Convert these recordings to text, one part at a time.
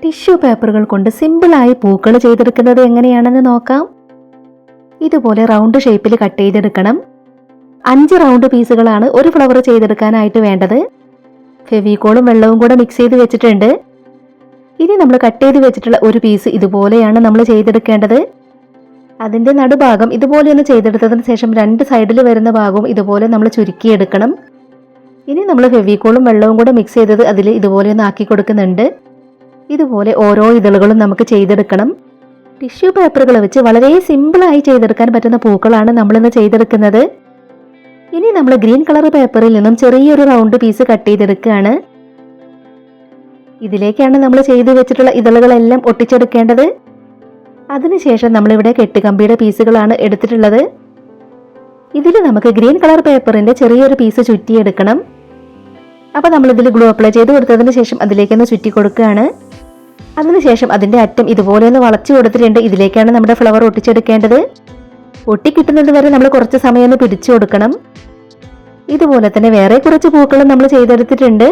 Tissue പേപ്പറുകൾ കൊണ്ട് സിമ്പിളായി പൂക്കൾ ചെയ്തെടുക്കുന്നത് എങ്ങനെയാണെന്ന് നോക്കാം. ഇതുപോലെ റൗണ്ട് ഷേപ്പിൽ കട്ട് ചെയ്തെടുക്കണം. 5 റൗണ്ട് പീസുകളാണ് ഒരു ഫ്ലവർ ചെയ്തെടുക്കാനായിട്ട് വേണ്ടത്. ഫെവിക്കോളും വെള്ളവും കൂടെ മിക്സ് ചെയ്ത് വെച്ചിട്ടുണ്ട്. ഇനി നമ്മൾ കട്ട് ചെയ്ത് വെച്ചിട്ടുള്ള ഒരു പീസ് ഇതുപോലെയാണ് നമ്മൾ ചെയ്തെടുക്കേണ്ടത്. അതിൻ്റെ നടുഭാഗം ഇതുപോലെ ഒന്ന് ചെയ്തെടുത്തതിന് ശേഷം 2 സൈഡിൽ വരുന്ന ഭാഗവും ഇതുപോലെ നമ്മൾ ചുരുക്കിയെടുക്കണം. ഇനി നമ്മൾ ഫെവിക്കോളും വെള്ളവും കൂടെ മിക്സ് ചെയ്തത് അതിൽ ഇതുപോലെ ഒന്ന് ആക്കി കൊടുക്കുന്നുണ്ട്. ഇതുപോലെ ഓരോ ഇതളുകളും നമുക്ക് ചെയ്തെടുക്കണം. ടിഷ്യൂ പേപ്പറുകൾ വെച്ച് വളരെ സിമ്പിളായി ചെയ്തെടുക്കാൻ പറ്റുന്ന പൂക്കളാണ് നമ്മളിന്ന് ചെയ്തെടുക്കുന്നത്. ഇനി നമ്മൾ ഗ്രീൻ കളർ പേപ്പറിൽ നിന്നും ചെറിയൊരു റൗണ്ട് പീസ് കട്ട് ചെയ്തെടുക്കുകയാണ്. ഇതിലേക്കാണ് നമ്മൾ ചെയ്ത് വെച്ചിട്ടുള്ള ഇതളുകളെല്ലാം ഒട്ടിച്ചെടുക്കേണ്ടത്. അതിനുശേഷം നമ്മളിവിടെ കെട്ടുകമ്പിയുടെ പീസുകളാണ് എടുത്തിട്ടുള്ളത്. ഇതിൽ നമുക്ക് ഗ്രീൻ കളർ പേപ്പറിന്റെ ചെറിയൊരു പീസ് ചുറ്റിയെടുക്കണം. അപ്പോൾ നമ്മളിതിൽ ഗ്ലൂ അപ്ലൈ ചെയ്ത് കൊടുത്തതിന് ശേഷം അതിലേക്കൊന്ന് ചുറ്റി കൊടുക്കുകയാണ്. അതിനുശേഷം അതിൻ്റെ അറ്റം ഇതുപോലെ ഒന്ന് വളച്ചു കൊടുത്തിട്ടുണ്ട്. ഇതിലേക്കാണ് നമ്മുടെ ഫ്ലവർ ഒട്ടിച്ചെടുക്കേണ്ടത്. ഒട്ടിക്കിട്ടുന്നത് വരെ നമ്മൾ കുറച്ച് സമയം ഒന്ന് പിടിച്ചു കൊടുക്കണം. ഇതുപോലെ തന്നെ വേറെ കുറച്ച് പൂക്കളും നമ്മൾ ചെയ്തെടുത്തിട്ടുണ്ട്.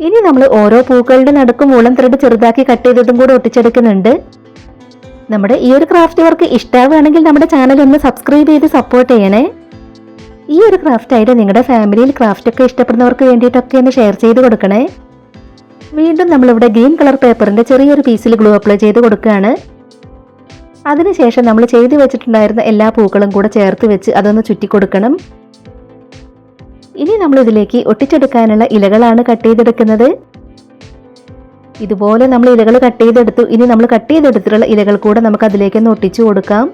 ഇനി നമ്മൾ ഓരോ പൂക്കളുടെ നടുക്കും വൂളൻ ത്രെഡ് ചെറുതാക്കി കട്ട് ചെയ്തതും കൂടെ ഒട്ടിച്ചെടുക്കുന്നുണ്ട്. നമ്മുടെ ഈ ഒരു ക്രാഫ്റ്റ് വർക്ക് ഇഷ്ടമാവുകയാണെങ്കിൽ നമ്മുടെ ചാനൽ ഒന്ന് സബ്സ്ക്രൈബ് ചെയ്ത് സപ്പോർട്ട് ചെയ്യണേ. ഈ ഒരു ക്രാഫ്റ്റ് ആയിട്ട് നിങ്ങളുടെ ഫാമിലിയിൽ ക്രാഫ്റ്റ് ഒക്കെ ഇഷ്ടപ്പെടുന്നവർക്ക് വേണ്ടിയിട്ടൊക്കെ ഒന്ന് ഷെയർ ചെയ്ത് കൊടുക്കണേ. വീണ്ടും നമ്മളിവിടെ ഗ്രീൻ കളർ പേപ്പറിന്റെ ചെറിയൊരു പീസിൽ ഗ്ലൂ അപ്ലൈ ചെയ്ത് കൊടുക്കുകയാണ്. അതിനുശേഷം നമ്മൾ ചെയ്ത് വെച്ചിട്ടുണ്ടായിരുന്ന എല്ലാ പൂക്കളും കൂടെ ചേർത്ത് വെച്ച് അതൊന്ന് ചുറ്റി കൊടുക്കണം. ഇനി നമ്മൾ ഇതിലേക്ക് ഒട്ടിച്ചെടുക്കാനുള്ള ഇലകളാണ് കട്ട് ചെയ്തെടുക്കുന്നത്. ഇതുപോലെ നമ്മൾ ഇലകൾ കട്ട് ചെയ്തെടുത്തു. ഇനി നമ്മൾ കട്ട് ചെയ്തെടുത്തിട്ടുള്ള ഇലകൾ കൂടെ നമുക്ക് അതിലേക്കൊന്ന് ഒട്ടിച്ചു കൊടുക്കാം.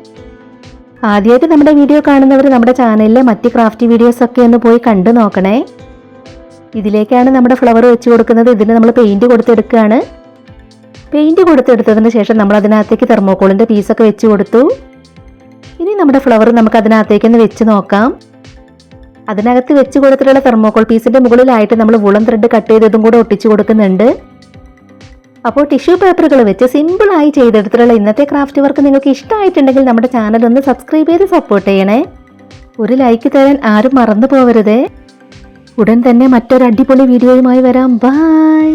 ആദ്യമായിട്ട് നമ്മുടെ വീഡിയോ കാണുന്നവർ നമ്മുടെ ചാനലിലെ മറ്റ് ക്രാഫ്റ്റ് വീഡിയോസ് ഒക്കെ ഒന്ന് പോയി കണ്ടു നോക്കണേ. ഇതിലേക്കാണ് നമ്മുടെ ഫ്ലവർ വെച്ച് കൊടുക്കുന്നത്. ഇതിന് നമ്മൾ പെയിന്റ് കൊടുത്തെടുക്കുകയാണ്. പെയിന്റ് കൊടുത്തെടുത്തതിന് ശേഷം നമ്മൾ അതിനകത്തേക്ക് തെർമോക്കോളിന്റെ പീസൊക്കെ വെച്ച് കൊടുത്തു. ഇനി നമ്മുടെ ഫ്ലവർ നമുക്ക് അതിനകത്തേക്കൊന്ന് വെച്ച് നോക്കാം. അതിനകത്ത് വെച്ച് കൊടുത്തിട്ടുള്ള തെർമോക്കോൾ പീസിന്റെ മുകളിലായിട്ട് നമ്മൾ വൂളൻ ത്രെഡ് കട്ട് ചെയ്തതും കൂടെ ഒട്ടിച്ചു കൊടുക്കുന്നുണ്ട്. അപ്പോൾ ടിഷ്യൂ പേപ്പറുകൾ വെച്ച് സിമ്പിളായി ചെയ്തെടുത്തിട്ടുള്ള ഇന്നത്തെ ക്രാഫ്റ്റ് വർക്ക് നിങ്ങൾക്ക് ഇഷ്ടമായിട്ടുണ്ടെങ്കിൽ നമ്മുടെ ചാനൽ ഒന്ന് സബ്സ്ക്രൈബ് ചെയ്ത് സപ്പോർട്ട് ചെയ്യണേ. ഒരു ലൈക്ക് തരാൻ ആരും മറന്നു പോകരുതേ. ഉടൻ തന്നെ മറ്റൊരു അടിപൊളി വീഡിയോയുമായി വരാം. ബൈ.